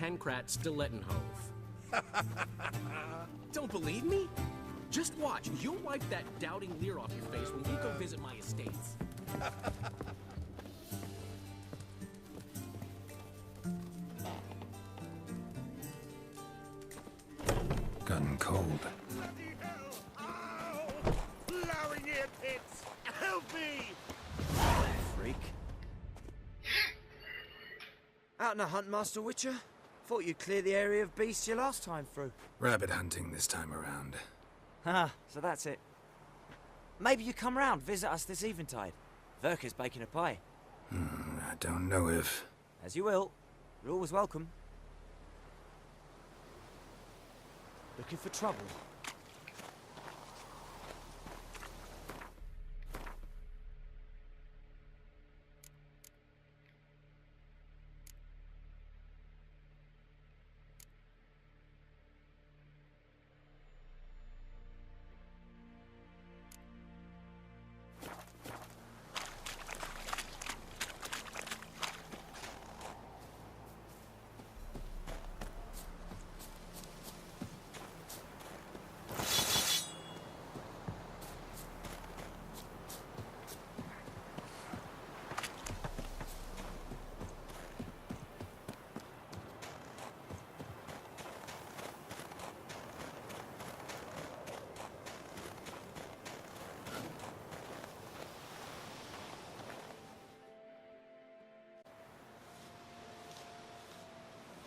Pankrat Stilettenhove. Don't believe me? Just watch. You'll wipe that doubting leer off your face when we go visit my estates. Gotten cold. Bloody hell! Ow! Blowing ear pits! Help me! Freak. Out on a hunt, Master Witcher? Thought you'd clear the area of beasts your last time through. Rabbit hunting this time around. Ah, so that's it. Maybe you come round, visit us this eventide. Verka's baking a pie. I don't know if... As you will. You're always welcome. Looking for trouble?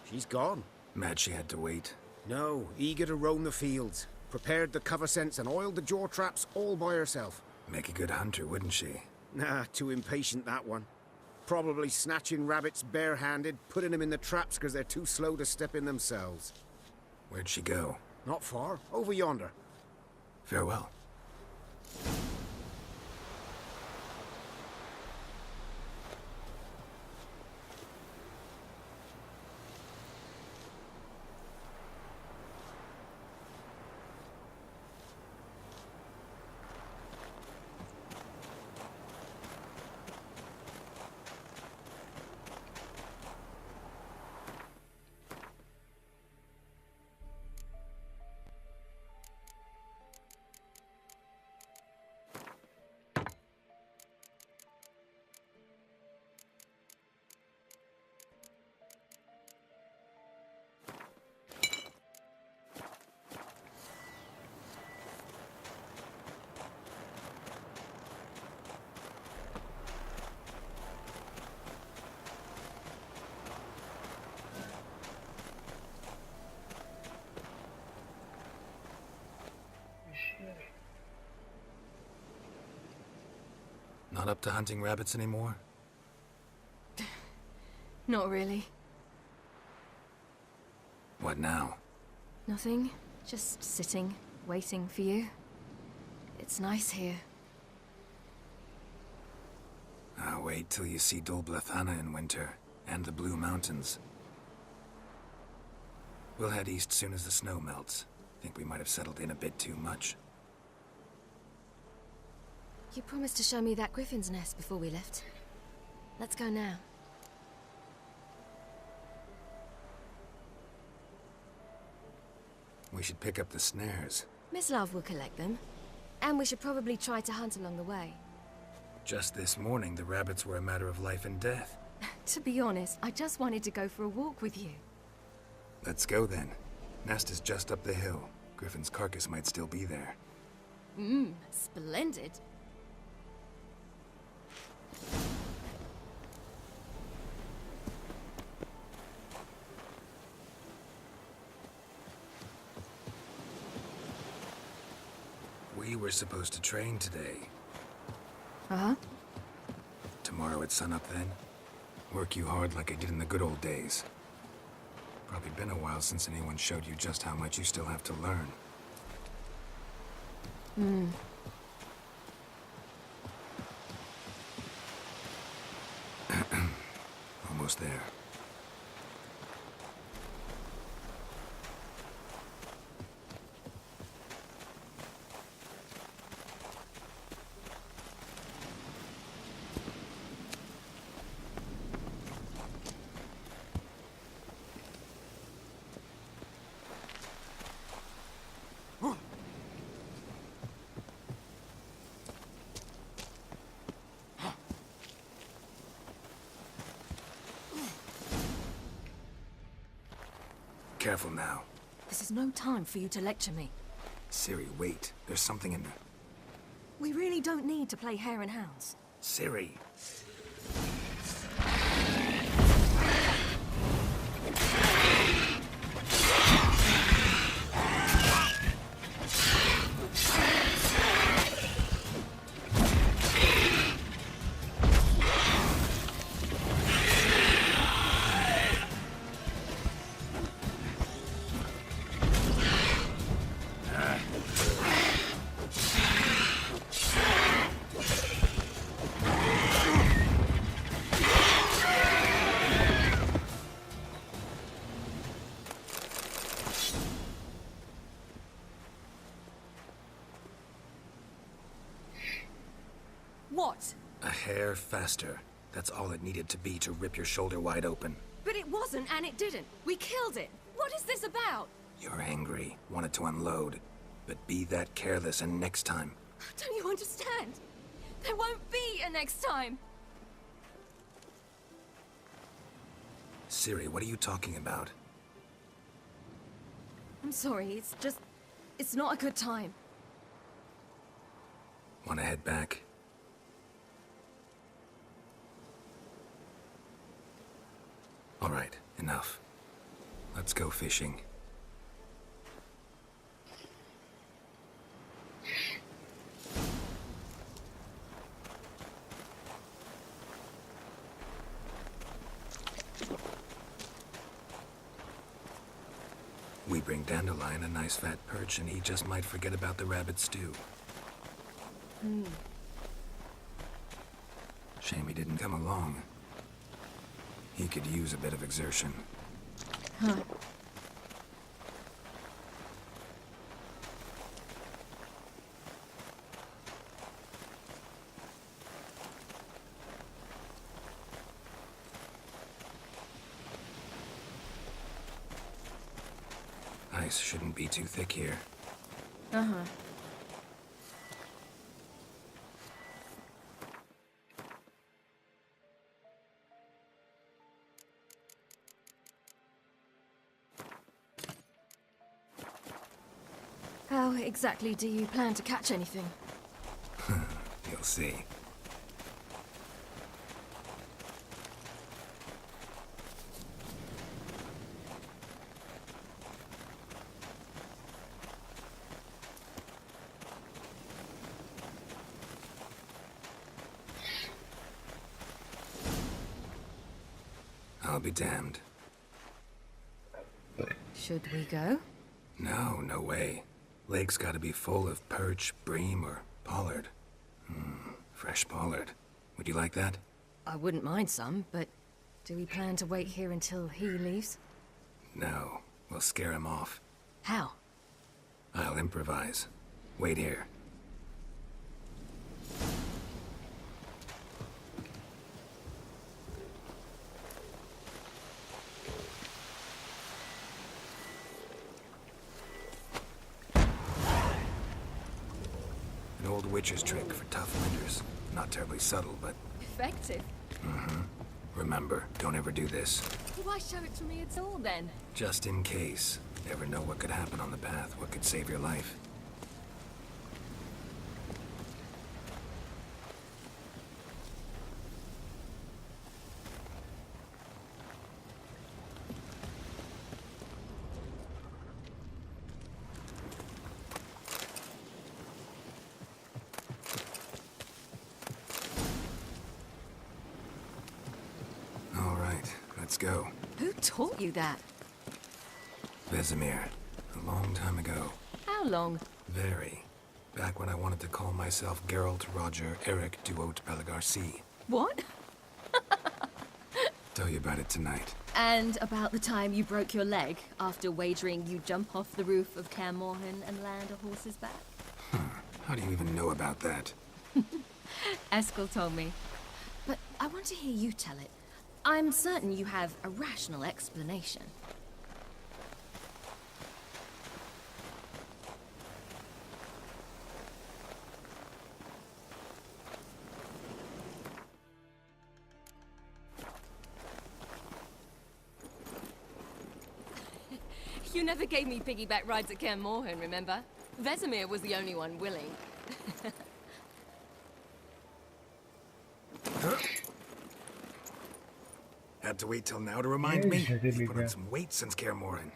She's gone. Mad she had to wait. No, eager to roam the fields. Prepared the cover scents and oiled the jaw traps all by herself. Make a good hunter, wouldn't she? Nah, too impatient, that one. Probably snatching rabbits barehanded, putting them in the traps because they're too slow to step in themselves. Where'd she go? Not far. Over yonder. Farewell. Not up to hunting rabbits anymore? Not really. What now? Nothing. Just sitting, waiting for you. It's nice here. I'll wait till you see Dol Blathanna in winter, and the Blue Mountains. We'll head east soon as the snow melts. Think we might have settled in a bit too much. You promised to show me that griffin's nest before we left. Let's go now. We should pick up the snares. Miss Love will collect them. And we should probably try to hunt along the way. Just this morning, the rabbits were a matter of life and death. To be honest, I just wanted to go for a walk with you. Let's go then. Nest is just up the hill. Griffin's carcass might still be there. Splendid. We were supposed to train today. Uh-huh. Tomorrow at sunup then? Work you hard like I did in the good old days. Probably been a while since anyone showed you just how much you still have to learn. Almost there. careful now. This is no time for you to lecture me. Ciri, wait. There's something in there. We really don't need to play hare and hounds. Ciri. What? A hair faster. That's all it needed to be to rip your shoulder wide open. But it wasn't, and it didn't. We killed it. What is this about? You're angry, wanted to unload. But be that careless and next time. Don't you understand? There won't be a next time. Ciri, what are you talking about? I'm sorry, it's not a good time. Want to head back? All right, enough. Let's go fishing. We bring Dandelion a nice fat perch, and he just might forget about the rabbit stew. Shame he didn't come along. He could use a bit of exertion. Huh. Ice shouldn't be too thick here. Uh-huh. How exactly do you plan to catch anything? You'll see. I'll be damned. Should we go? No, no way. Lake's gotta be full of perch, bream, or pollard. Fresh pollard. Would you like that? I wouldn't mind some, but do we plan to wait here until he leaves? No, we'll scare him off. How? I'll improvise. Wait here. An old witch's trick for tough winters. Not terribly subtle, but Effective. remember, don't ever do this. Why show it to me at all, then? Just in case. Never know what could happen on the path, what could save your life. All right, let's go. Who taught you that? Vesemir. A long time ago. How long? Very. Back when I wanted to call myself Geralt Roger Eric Duot Pelagarcy. What? Tell you about it tonight. And about the time you broke your leg after wagering you jump off the roof of Kaer Morhen and land a horse's back? How do you even know about that? Eskel told me. But I want to hear you tell it. I'm certain you have a rational explanation. You never gave me piggyback rides at Kaer Morhen, remember? Vesemir was the only one willing. Had to wait till now to remind Yeah, me. I did You've put that. on some weight since Kaer Morhen.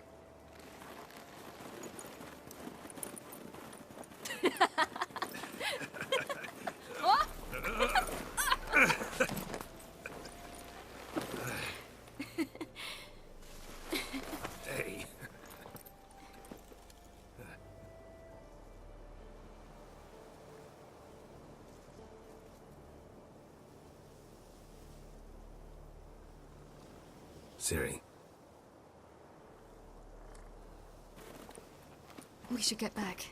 Hey. Ciri, We should get back.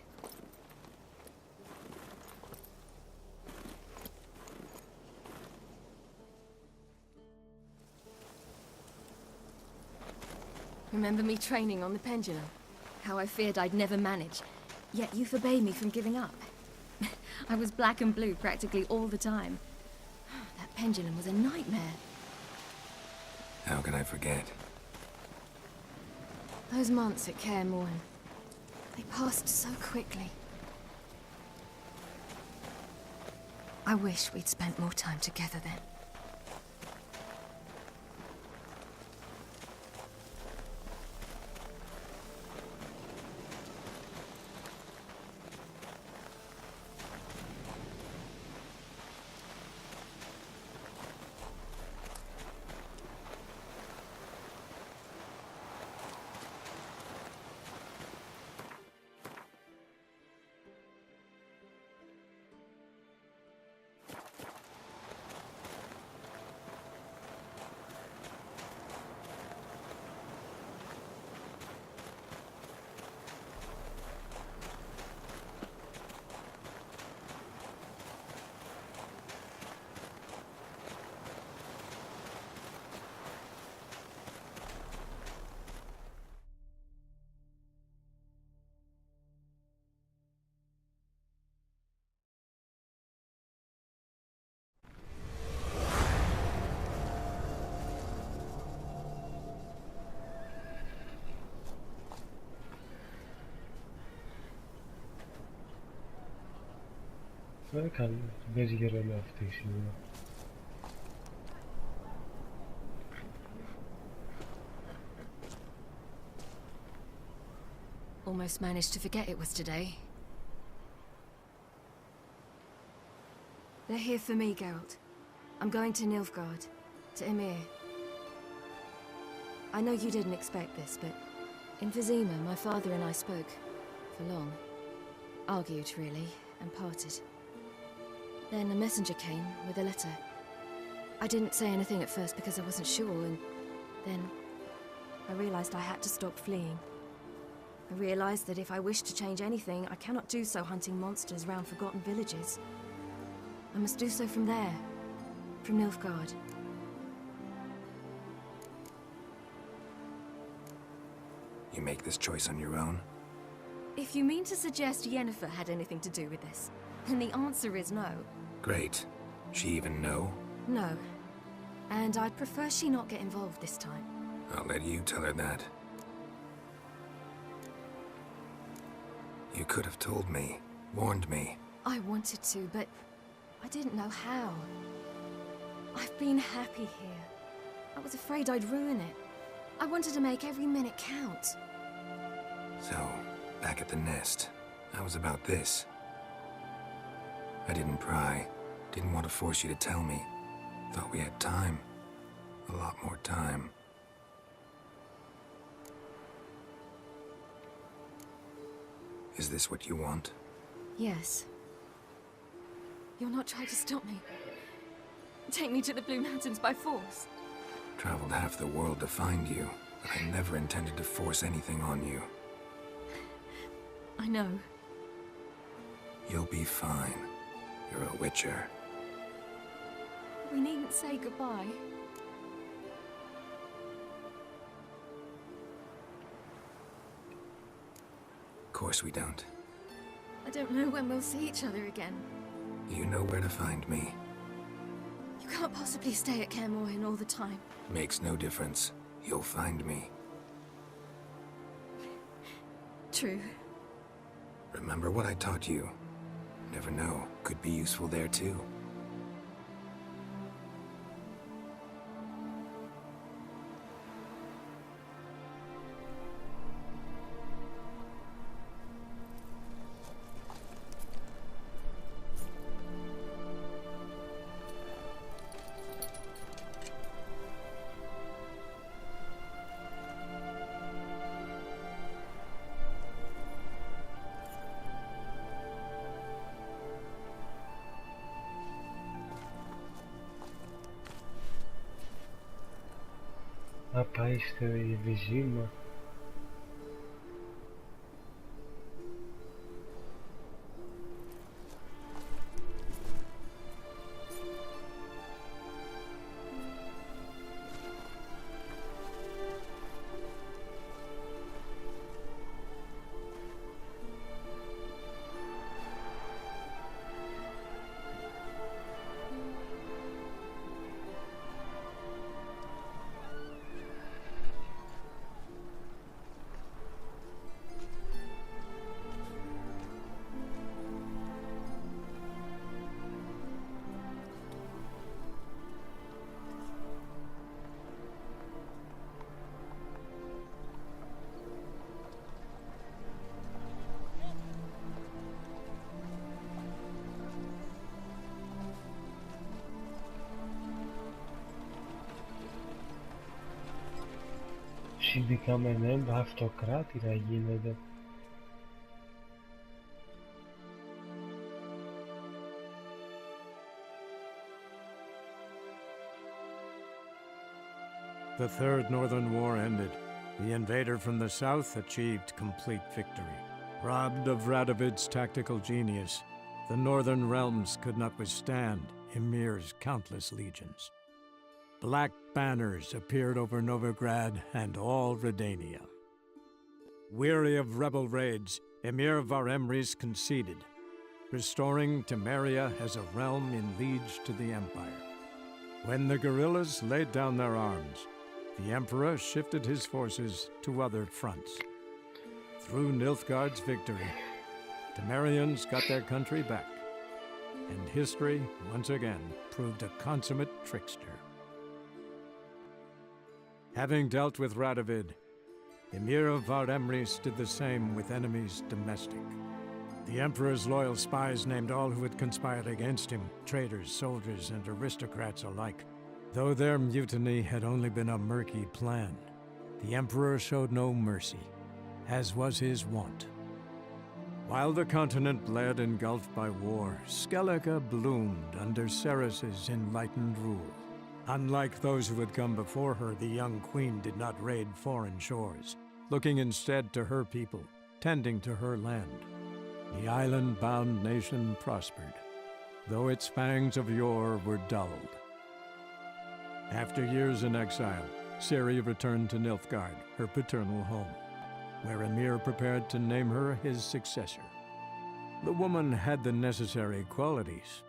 Remember me training on the pendulum? How I feared I'd never manage, yet you forbade me from giving up. I was black and blue practically all the time. That pendulum was a nightmare. how can I forget? Those months at Kaer Morhen, they passed so quickly. I wish we'd spent more time together then. Så kan bezigere laftation. Almost managed to forget it was today. They're here for me, Geralt. I'm going to Nilfgaard, to Emir. I know you didn't expect this, but in Vizima, my father and I spoke for long. Argued, really, and parted. Then a messenger came with a letter. I didn't say anything at first because I wasn't sure, and then I realized I had to stop fleeing. I realized that if I wish to change anything, I cannot do so hunting monsters round forgotten villages. I must do so from there, from Nilfgaard. You make this choice on your own? If you mean to suggest Yennefer had anything to do with this, then the answer is no. Great. She even know? No. And I'd prefer she not get involved this time. I'll let you tell her that. You could have told me, warned me. I wanted to, but I didn't know how. I've been happy here. I was afraid I'd ruin it. I wanted to make every minute count. So, back at the nest, I was about this. I didn't pry, didn't want to force you to tell me. Thought we had time. A lot more time. Is this what you want? Yes. You'll not try to stop me. Take me to the Blue Mountains by force. Traveled half the world to find you, but I never intended to force anything on you. I know. You'll be fine. You're a witcher. We needn't say goodbye. Of course we don't. I don't know when we'll see each other again. You know where to find me. You can't possibly stay at Kaer Morhen all the time. Makes no difference. You'll find me. true. Remember what I taught you. Never know, could be useful there too. Rapaz, isto é vigília. Şimdi kamerayı автократ yine de. The Third Northern War ended. The invader from the south achieved complete victory. Robbed of Radovid's tactical genius, the northern realms could not withstand Emir's countless legions. Black banners appeared over Novigrad and all Redania. Weary of rebel raids, Emir Varemris conceded, restoring Temeria as a realm in liege to the Empire. When the guerrillas laid down their arms, the Emperor shifted his forces to other fronts. Through Nilfgaard's victory, Temerians got their country back, and history, once again, proved a consummate trickster. Having dealt with Radovid, Emir of Varemris did the same with enemies domestic. The Emperor's loyal spies named all who had conspired against him, traitors, soldiers, and aristocrats alike. Though their mutiny had only been a murky plan, the Emperor showed no mercy, as was his wont. While the continent bled engulfed by war, Skellige bloomed under Ceres's enlightened rule. Unlike those who had come before her, the young queen did not raid foreign shores, looking instead to her people, tending to her land. The island-bound nation prospered, though its fangs of yore were dulled. After years in exile, Ciri returned to Nilfgaard, her paternal home, where Emir prepared to name her his successor. The woman had the necessary qualities.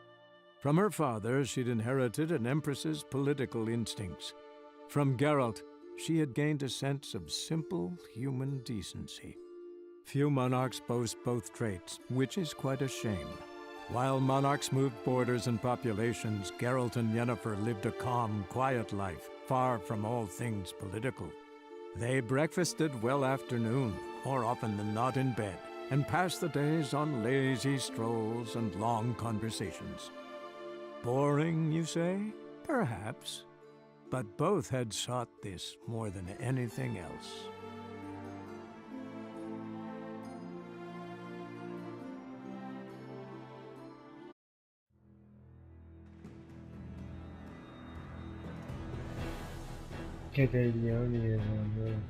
From her father, she'd inherited an empress's political instincts. From Geralt, she had gained a sense of simple human decency. Few monarchs boast both traits, which is quite a shame. While monarchs moved borders and populations, Geralt and Yennefer lived a calm, quiet life, far from all things political. They breakfasted well after noon, more often than not in bed, and passed the days on lazy strolls and long conversations. Boring, you say? Perhaps. But both had sought this more than anything else. Che degli anni erano